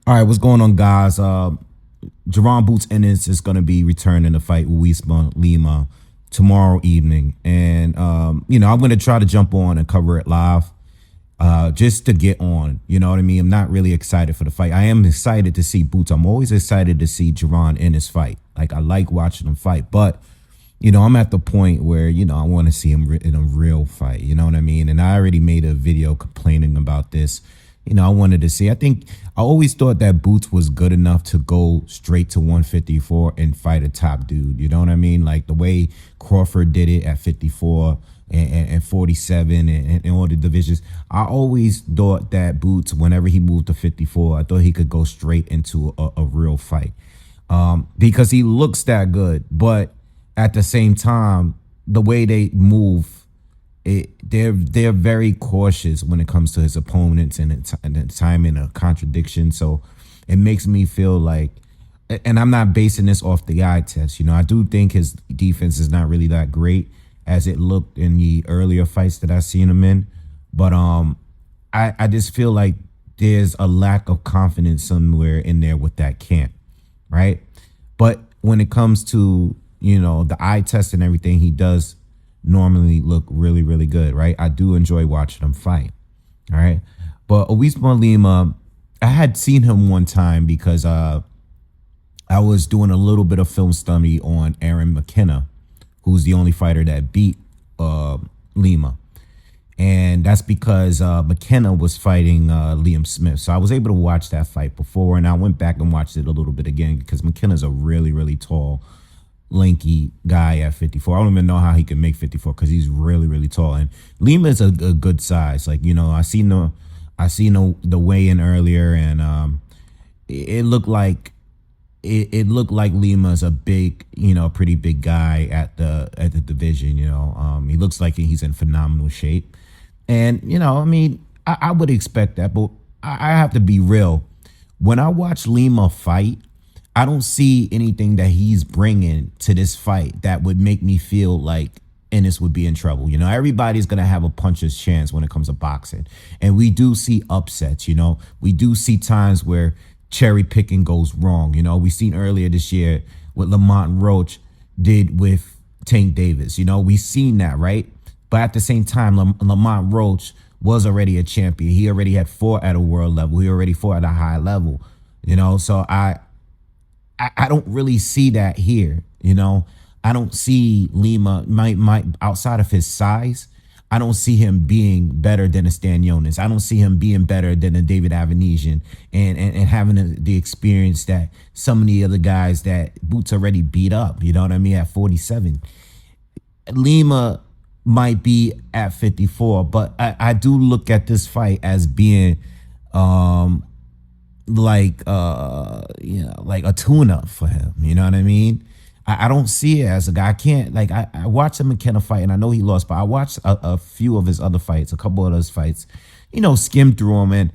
All right, what's going on, guys? Jaron Boots Ennis is going to be returning to fight Uisma Lima tomorrow evening. And, I'm going to try to jump on and cover it live just to get on. You know what I mean? I'm not really excited for the fight. I am excited to see Boots. I'm always excited to see Jaron Ennis fight. Like, I like watching him fight. But, I'm at the point where, I want to see him in a real fight. You know what I mean? And I already made a video complaining about this. I wanted to see. I always thought that Boots was good enough to go straight to 154 and fight a top dude. You know what I mean? Like the way Crawford did it at 54 and 47 and all the divisions. I always thought that Boots, whenever he moved to 54, I thought he could go straight into a real fight because he looks that good. But at the same time, the way they move, they're very cautious when it comes to his opponents and the timing and contradiction. So it makes me feel like, and I'm not basing this off the eye test. I do think his defense is not really that great as it looked in the earlier fights that I've seen him in. But I just feel like there's a lack of confidence somewhere in there with that camp, right? But when it comes to, the eye test and everything, he does normally look really, really good, right? I do enjoy watching him fight, all right? But Uisma Lima, I had seen him one time because I was doing a little bit of film study on Aaron McKenna, who's the only fighter that beat Lima. And that's because McKenna was fighting Liam Smith. So I was able to watch that fight before, and I went back and watched it a little bit again because McKenna's a really, really tall, lanky guy at 54. I don't even know how he can make 54 because he's really, really tall. And Lima is a good size. Like, I seen the weigh-in earlier, and it looked like Lima's a big, pretty big guy at the division. He looks like he's in phenomenal shape, and I would expect that, but I have to be real. When I watch Lima fight, I don't see anything that he's bringing to this fight that would make me feel like Ennis would be in trouble. Everybody's going to have a puncher's chance when it comes to boxing. And we do see upsets, We do see times where cherry picking goes wrong. We seen earlier this year what Lamont Roach did with Tank Davis. We seen that, right? But at the same time, Lamont Roach was already a champion. He already had fought at a world level. He already fought at a high level, So I don't really see that here, I don't see Lima, might outside of his size, I don't see him being better than a Stan Jonas. I don't see him being better than a David Avenesian and having the experience that some of the other guys that Boots already beat up, you know what I mean, at 47. Lima might be at 54, but I do look at this fight as being like a tune-up for him. You know what I mean? I don't see it as a guy. I can't, I watched him McKenna fight, and I know he lost, but I watched a few of his other fights, a couple of those fights, skim through them, and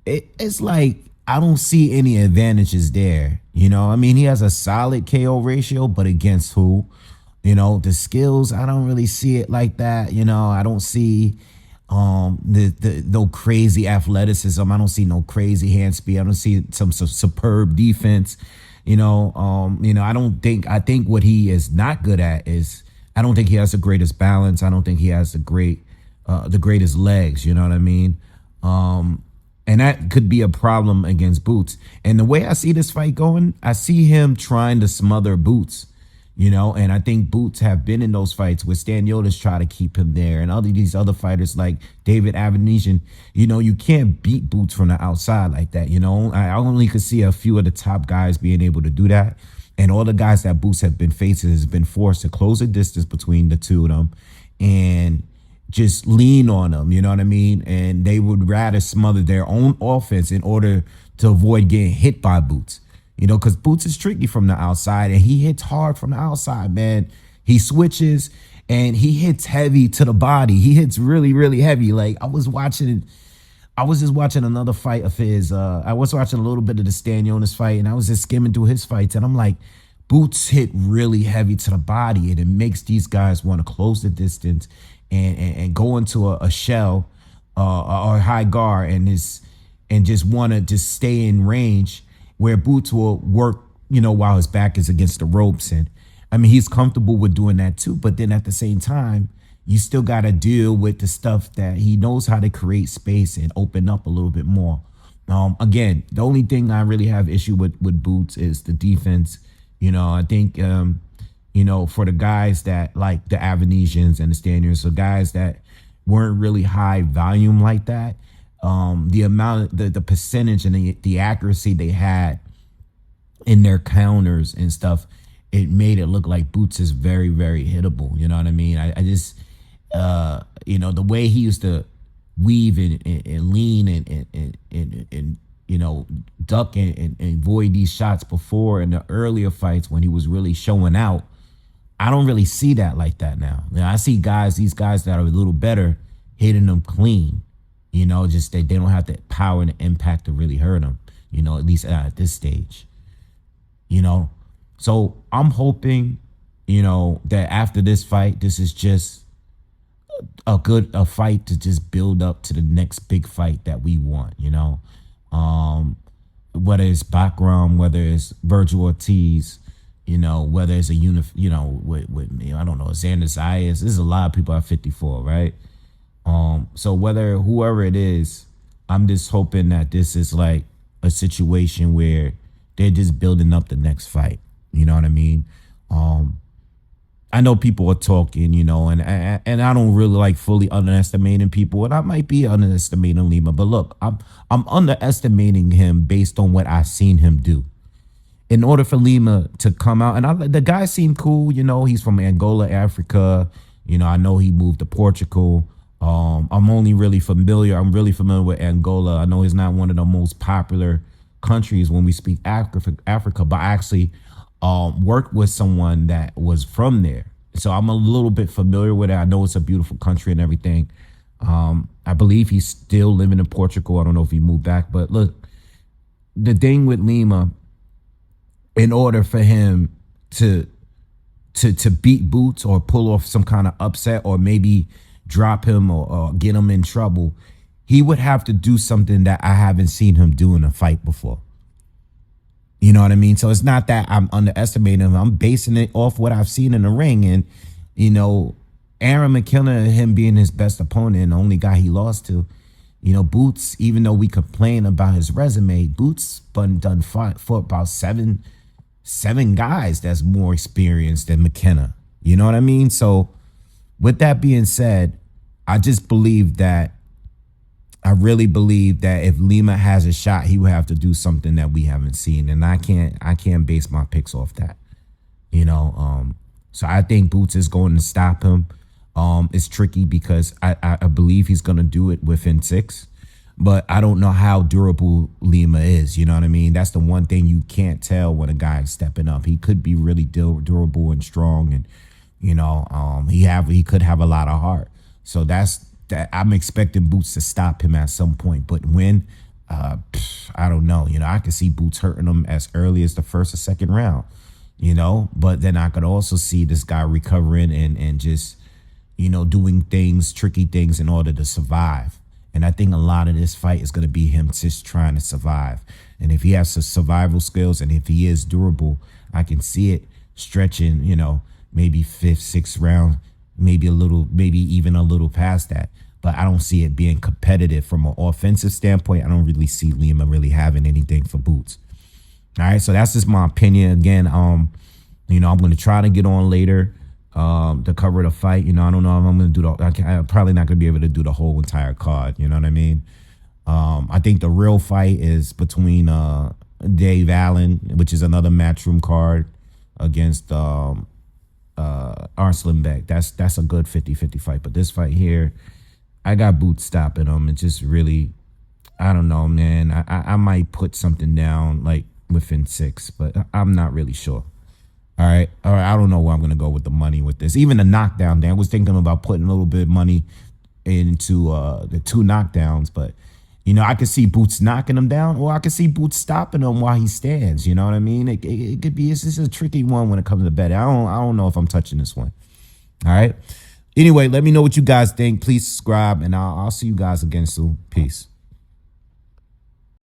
it's like I don't see any advantages there. He has a solid KO ratio, but against who? The skills, I don't really see it like that. I don't see no crazy athleticism. I don't see no crazy hand speed. I don't see some superb defense. I think what he is not good at is, I don't think he has the greatest balance. I don't think he has the greatest legs. You know what I mean? And that could be a problem against Boots. And the way I see this fight going, I see him trying to smother Boots. And I think Boots have been in those fights where Stan Jonas try to keep him there, and these other fighters like David Avenesian. You can't beat Boots from the outside like that. I only could see a few of the top guys being able to do that, and all the guys that Boots have been facing has been forced to close the distance between the two of them and just lean on them. You know what I mean? And they would rather smother their own offense in order to avoid getting hit by Boots. Because Boots is tricky from the outside, and he hits hard from the outside, man. He switches, and he hits heavy to the body. He hits really, really heavy. Like, I was just watching another fight of his. I was watching a little bit of the Stan Jonas fight, and I was just skimming through his fights, and I'm like, Boots hit really heavy to the body, and it makes these guys want to close the distance and go into a shell or high guard, and and just want to just stay in range where Boots will work, while his back is against the ropes. And I mean, he's comfortable with doing that too. But then at the same time, you still got to deal with the stuff that he knows how to create space and open up a little bit more. Again, the only thing I really have issue with Boots is the defense. I think, for the guys that like the Avanesians and the Staniers, so guys that weren't really high volume like that, the amount, the percentage and the accuracy they had in their counters and stuff, it made it look like Boots is very, very hittable. You know what I mean? I just, the way he used to weave and lean and duck and avoid these shots before in the earlier fights when he was really showing out. I don't really see that like that now. I see these guys that are a little better hitting them clean. Just they don't have the power and the impact to really hurt them. At least at this stage. So I'm hoping, that after this fight, this is just a fight to just build up to the next big fight that we want. Whether it's Bakram, whether it's Virgil Ortiz, whether it's a with me, I don't know, Xander Zayas. There's a lot of people at 54, right? So whoever it is, I'm just hoping that this is like a situation where they're just building up the next fight. You know what I mean? I know people are talking, and I don't really like fully underestimating people, and I might be underestimating Lima, but look, I'm underestimating him based on what I've seen him do. In order for Lima to come out, and the guy seemed cool, he's from Angola, Africa. I know he moved to Portugal. I'm really familiar with Angola. I know he's not one of the most popular countries when we speak Africa, but I actually worked with someone that was from there. So I'm a little bit familiar with it. I know it's a beautiful country and everything. I believe he's still living in Portugal. I don't know if he moved back, but look, the thing with Lima, in order for him to beat Boots or pull off some kind of upset or maybe drop him or get him in trouble, he would have to do something that I haven't seen him do in a fight before. You know what I mean? So it's not that I'm underestimating him. I'm basing it off what I've seen in the ring. And, Aaron McKenna, him being his best opponent and the only guy he lost to, Boots, even though we complain about his resume, Boots done fought for about seven guys that's more experienced than McKenna. You know what I mean? So with that being said, I really believe that if Lima has a shot, he would have to do something that we haven't seen. And I can't base my picks off that. So I think Boots is going to stop him. It's tricky because I believe he's going to do it within 6. But I don't know how durable Lima is. You know what I mean? That's the one thing you can't tell when a guy is stepping up. He could be really durable and strong, and he could have a lot of heart. So that I'm expecting Boots to stop him at some point. But when, I don't know. I could see Boots hurting him as early as the first or second round. But then I could also see this guy recovering and just doing tricky things in order to survive. And I think a lot of this fight is going to be him just trying to survive. And if he has some survival skills and if he is durable, I can see it stretching, maybe 5th, 6th round, maybe even a little past that. But I don't see it being competitive from an offensive standpoint. I don't really see Lima really having anything for Boots. All right, so that's just my opinion. Again, I'm going to try to get on later to cover the fight. I don't know if I'm going to do I'm probably not going to be able to do the whole entire card. You know what I mean? I think the real fight is between Dave Allen, which is another Matchroom card, against Arslanbek. That's a good 50-50 fight. But this fight here, I got Boots stopping him. It's just really, I don't know, man. I might put something down like within 6, but I'm not really sure. All right. I don't know where I'm going to go with the money with this. Even the knockdown thing, I was thinking about putting a little bit of money into the 2 knockdowns, but I could see Boots knocking him down, or I could see Boots stopping him while he stands. You know what I mean? It could be. It's just a tricky one when it comes to betting. I don't know if I'm touching this one. All right. Anyway, let me know what you guys think. Please subscribe, and I'll see you guys again soon. Peace.